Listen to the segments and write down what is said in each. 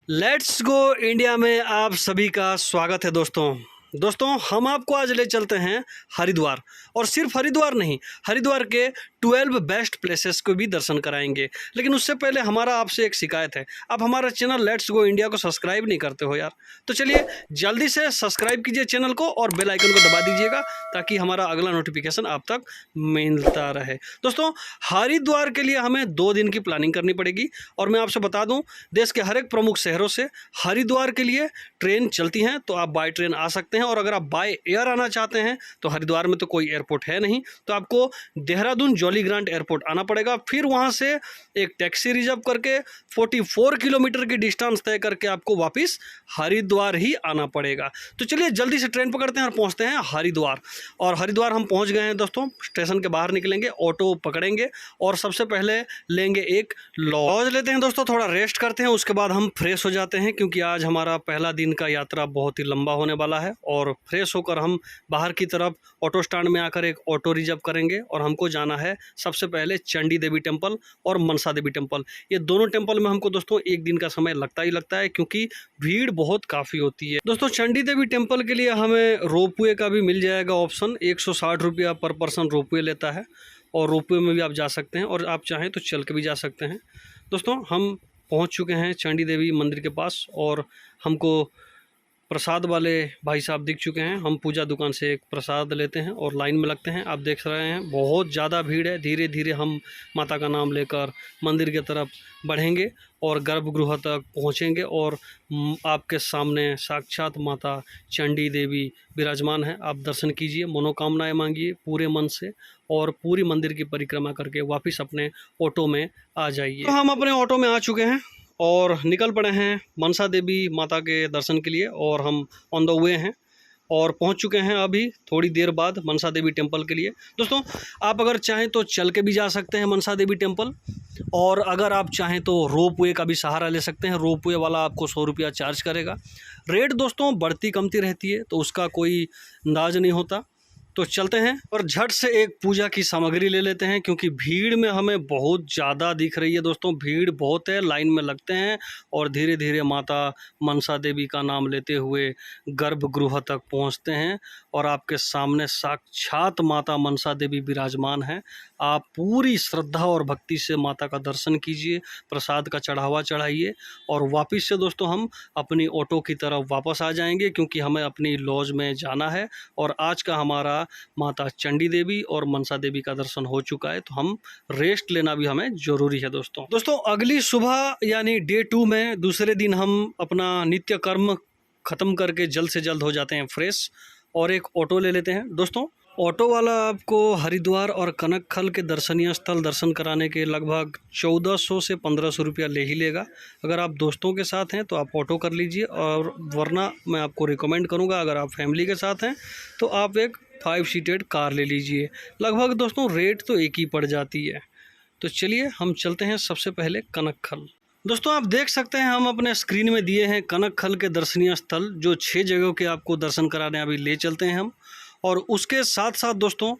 Let's go India में आप सभी का स्वागत है दोस्तों हम आपको आज ले चलते हैं हरिद्वार। और सिर्फ हरिद्वार नहीं, हरिद्वार के 12 बेस्ट प्लेसेस को भी दर्शन कराएंगे। लेकिन उससे पहले हमारा आपसे एक शिकायत है, आप हमारा चैनल लेट्स गो इंडिया को सब्सक्राइब नहीं करते हो यार। तो चलिए जल्दी से सब्सक्राइब कीजिए चैनल को और बेल आइकन को दबा दीजिएगा ताकि हमारा अगला नोटिफिकेशन आप तक मिलता रहे। दोस्तों हरिद्वार के लिए हमें 2 दिन की प्लानिंग करनी पड़ेगी। और मैं आपसे बता दूं, देश के हर एक प्रमुख शहरों से हरिद्वार के लिए ट्रेन चलती हैं, तो आप बाय ट्रेन आ सकते हैं। और अगर आप बाय एयर आना चाहते हैं तो हरिद्वार में तो कोई एयरपोर्ट है नहीं, तो आपको देहरादून जॉली ग्रांट एयरपोर्ट आना पड़ेगा। फिर वहां से एक टैक्सी रिजर्व करके 44 किलोमीटर की डिस्टेंस तय करके आपको वापस हरिद्वार ही आना पड़ेगा। तो चलिए जल्दी से ट्रेन पकड़ते हैं और पहुंचते हैं हरिद्वार। और हरिद्वार हम पहुंच गए हैं दोस्तों। स्टेशन के बाहर निकलेंगे, ऑटो पकड़ेंगे और सबसे पहले लेंगे एक लॉज लेते हैं दोस्तों, थोड़ा रेस्ट करते हैं, उसके बाद हम फ्रेश हो जाते हैं क्योंकि आज हमारा पहला दिन का यात्रा बहुत ही लंबा होने वाला है। और फ्रेश होकर हम बाहर की तरफ ऑटो स्टैंड में आकर एक ऑटो रिजर्व करेंगे और हमको जाना है सबसे पहले चंडी देवी टेम्पल और मनसा देवी टेम्पल। ये दोनों टेम्पल में हमको दोस्तों एक दिन का समय लगता ही लगता है क्योंकि भीड़ बहुत काफ़ी होती है। दोस्तों चंडी देवी टेम्पल के लिए हमें रोपवे का भी मिल जाएगा ऑप्शन। 160 रुपया पर पर्सन रोपवे लेता है और रोपवे में भी आप जा सकते हैं और आप चाहें तो चल के भी जा सकते हैं। दोस्तों हम पहुंच चुके हैं चंडी देवी मंदिर के पास और हमको प्रसाद वाले भाई साहब दिख चुके हैं। हम पूजा दुकान से एक प्रसाद लेते हैं और लाइन में लगते हैं। आप देख रहे हैं बहुत ज़्यादा भीड़ है। धीरे धीरे हम माता का नाम लेकर मंदिर की तरफ बढ़ेंगे और गर्भगृह तक पहुंचेंगे और आपके सामने साक्षात माता चंडी देवी विराजमान है। आप दर्शन कीजिए, मनोकामनाएं मांगिए पूरे मन से और पूरी मंदिर की परिक्रमा करके वापस अपने ऑटो में आ जाइए। तो हम अपने ऑटो में आ चुके हैं और निकल पड़े हैं मनसा देवी माता के दर्शन के लिए और हम ऑन द वे हैं और पहुंच चुके हैं अभी थोड़ी देर बाद मनसा देवी टेम्पल के लिए। दोस्तों आप अगर चाहें तो चल के भी जा सकते हैं मनसा देवी टेम्पल, और अगर आप चाहें तो रोप वे का भी सहारा ले सकते हैं। रोप वे वाला आपको 100 रुपया चार्ज करेगा। रेट दोस्तों बढ़ती कमती रहती है तो उसका कोई अंदाज नहीं होता। तो चलते हैं और झट से एक पूजा की सामग्री ले लेते हैं क्योंकि भीड़ में हमें बहुत ज़्यादा दिख रही है दोस्तों। भीड़ बहुत है, लाइन में लगते हैं और धीरे धीरे माता मनसा देवी का नाम लेते हुए गर्भगृह तक पहुंचते हैं और आपके सामने साक्षात माता मनसा देवी विराजमान है। आप पूरी श्रद्धा और भक्ति से माता का दर्शन कीजिए, प्रसाद का चढ़ावा चढ़ाइए और वापस से दोस्तों हम अपनी ऑटो की तरफ वापस आ जाएंगे क्योंकि हमें अपनी लॉज में जाना है। और आज का हमारा माता चंडी देवी और मनसा देवी का दर्शन हो चुका है, तो हम रेस्ट लेना भी हमें जरूरी है दोस्तों अगली सुबह यानी डे 2 में दूसरे दिन हम अपना नित्य कर्म खत्म करके जल्द से जल्द हो जाते हैं फ्रेश और एक ऑटो ले लेते हैं। दोस्तों ऑटो वाला आपको हरिद्वार और कनकखल के दर्शनीय स्थल दर्शन कराने के लगभग 1400 से 1500 रुपया ले ही लेगा। अगर आप दोस्तों के साथ हैं तो आप ऑटो कर लीजिए, और वरना मैं आपको रिकमेंड करूंगा अगर आप फैमिली के साथ हैं तो आप एक 5 सीटेड कार ले लीजिए। लगभग दोस्तों रेट तो एक ही पड़ जाती है। तो चलिए हम चलते हैं सबसे पहले कनकखल। दोस्तों आप देख सकते हैं हम अपने स्क्रीन में दिए हैं कनकखल के दर्शनीय स्थल, जो 6 जगहों के आपको दर्शन कराने अभी ले चलते हैं हम। और उसके साथ साथ दोस्तों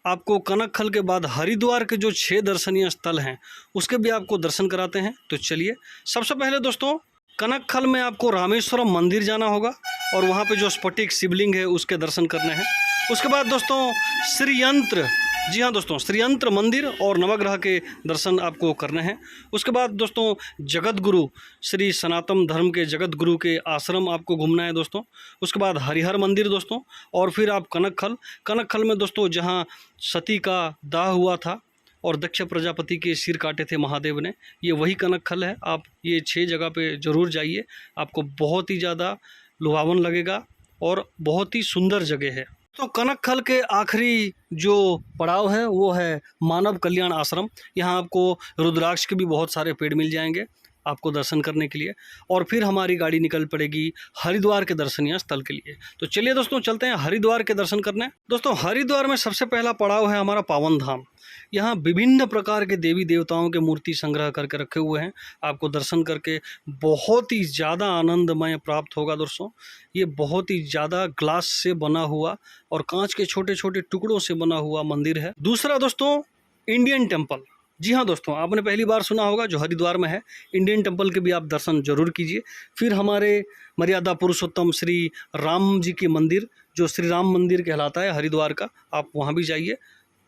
आपको कनकखल के बाद हरिद्वार के जो 6 दर्शनीय स्थल हैं उसके भी आपको दर्शन कराते हैं। तो चलिए सबसे पहले दोस्तों कनकखल में आपको रामेश्वरम मंदिर जाना होगा और वहाँ पे जो स्फटिक शिवलिंग है उसके दर्शन करने हैं। उसके बाद दोस्तों श्रीयंत्र, जी हाँ दोस्तों, श्रीयंत्र मंदिर और नवग्रह के दर्शन आपको करने हैं। उसके बाद दोस्तों जगत गुरु श्री सनातन धर्म के जगत गुरु के आश्रम आपको घूमना है दोस्तों। उसके बाद हरिहर मंदिर दोस्तों, और फिर आप कनकखल में दोस्तों जहाँ सती का दाह हुआ था और दक्ष प्रजापति के सिर काटे थे महादेव ने, ये वही कनकखल है। आप ये 6 जगह पे ज़रूर जाइए, आपको बहुत ही ज़्यादा लुभावन लगेगा और बहुत ही सुंदर जगह है। तो कनकखल के आखिरी जो पड़ाव है वो है मानव कल्याण आश्रम। यहाँ आपको रुद्राक्ष के भी बहुत सारे पेड़ मिल जाएंगे आपको दर्शन करने के लिए, और फिर हमारी गाड़ी निकल पड़ेगी हरिद्वार के दर्शनीय स्थल के लिए। तो चलिए दोस्तों चलते हैं हरिद्वार के दर्शन करने। दोस्तों हरिद्वार में सबसे पहला पड़ाव है हमारा पावन धाम। यहाँ विभिन्न प्रकार के देवी देवताओं के मूर्ति संग्रह करके रखे हुए हैं। आपको दर्शन करके बहुत ही ज़्यादा आनंदमय प्राप्त होगा दोस्तों। ये बहुत ही ज़्यादा ग्लास से बना हुआ और कांच के छोटे छोटे टुकड़ों से बना हुआ मंदिर है। दूसरा दोस्तों इंडियन टेम्पल। जी हाँ दोस्तों, आपने पहली बार सुना होगा जो हरिद्वार में है। इंडियन टेम्पल के भी आप दर्शन जरूर कीजिए। फिर हमारे मर्यादा पुरुषोत्तम श्री राम जी की मंदिर, जो श्री राम मंदिर कहलाता है हरिद्वार का, आप वहाँ भी जाइए।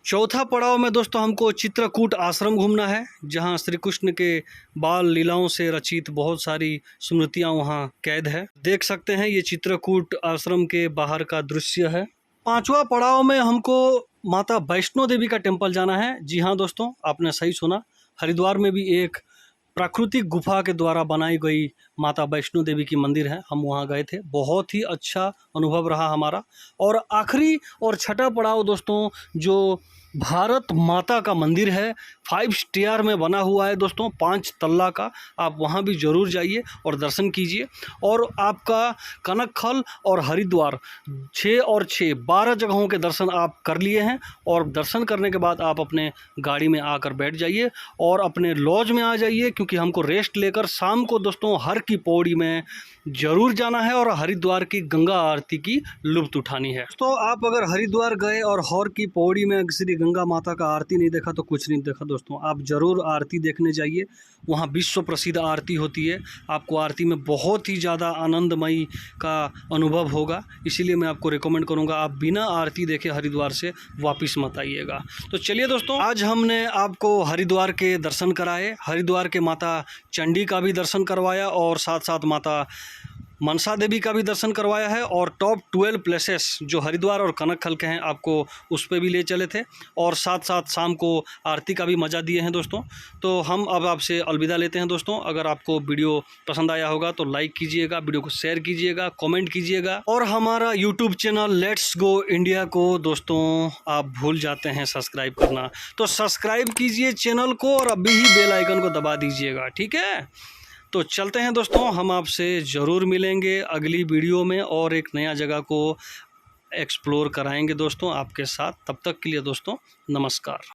चौथा पड़ाव में दोस्तों हमको चित्रकूट आश्रम घूमना है, जहाँ श्री कृष्ण के बाल लीलाओं से रचित बहुत सारी स्मृतियाँ वहाँ कैद है। देख सकते हैं, ये चित्रकूट आश्रम के बाहर का दृश्य है। पांचवा पड़ाव में हमको माता वैष्णो देवी का टेम्पल जाना है। जी हाँ दोस्तों, आपने सही सुना, हरिद्वार में भी एक प्राकृतिक गुफा के द्वारा बनाई गई माता वैष्णो देवी की मंदिर है। हम वहाँ गए थे, बहुत ही अच्छा अनुभव रहा हमारा। और आखिरी और छठा पड़ाव दोस्तों, जो भारत माता का मंदिर है, 5 स्टार में बना हुआ है दोस्तों, 5 तल्ला का। आप वहाँ भी ज़रूर जाइए और दर्शन कीजिए। और आपका कनकखल और हरिद्वार 6 और 6 12 जगहों के दर्शन आप कर लिए हैं। और दर्शन करने के बाद आप अपने गाड़ी में आकर बैठ जाइए और अपने लॉज में आ जाइए, क्योंकि हमको रेस्ट लेकर शाम को दोस्तों हर की पौड़ी में ज़रूर जाना है और हरिद्वार की गंगा आरती की लुत्फ़ उठानी है। तो आप अगर हरिद्वार गए और हर की पौड़ी में श्री गंगा माता का आरती नहीं देखा तो कुछ नहीं देखा दोस्तों। आप ज़रूर आरती देखने जाइए, वहाँ विश्व प्रसिद्ध आरती होती है। आपको आरती में बहुत ही ज़्यादा आनंदमयी का अनुभव होगा, इसीलिए मैं आपको रिकमेंड करूँगा आप बिना आरती देखे हरिद्वार से वापस मत आइएगा। तो चलिए दोस्तों, आज हमने आपको हरिद्वार के दर्शन कराए, हरिद्वार के माता चंडी का भी दर्शन करवाया और साथ साथ माता मनसा देवी का भी दर्शन करवाया है। और टॉप 12 प्लेसेस जो हरिद्वार और कनकखल के हैं, आपको उस पर भी ले चले थे। और साथ साथ शाम को आरती का भी मज़ा दिए हैं दोस्तों। तो हम अब आपसे अलविदा लेते हैं दोस्तों। अगर आपको वीडियो पसंद आया होगा तो लाइक कीजिएगा, वीडियो को शेयर कीजिएगा, कमेंट कीजिएगा। और हमारा YouTube channel let's go India को दोस्तों आप भूल जाते हैं सब्सक्राइब करना, तो सब्सक्राइब कीजिए चैनल को और अभी ही बेल आइकन को दबा दीजिएगा, ठीक है। तो चलते हैं दोस्तों, हम आपसे ज़रूर मिलेंगे अगली वीडियो में और एक नया जगह को एक्सप्लोर कराएंगे दोस्तों आपके साथ। तब तक के लिए दोस्तों नमस्कार।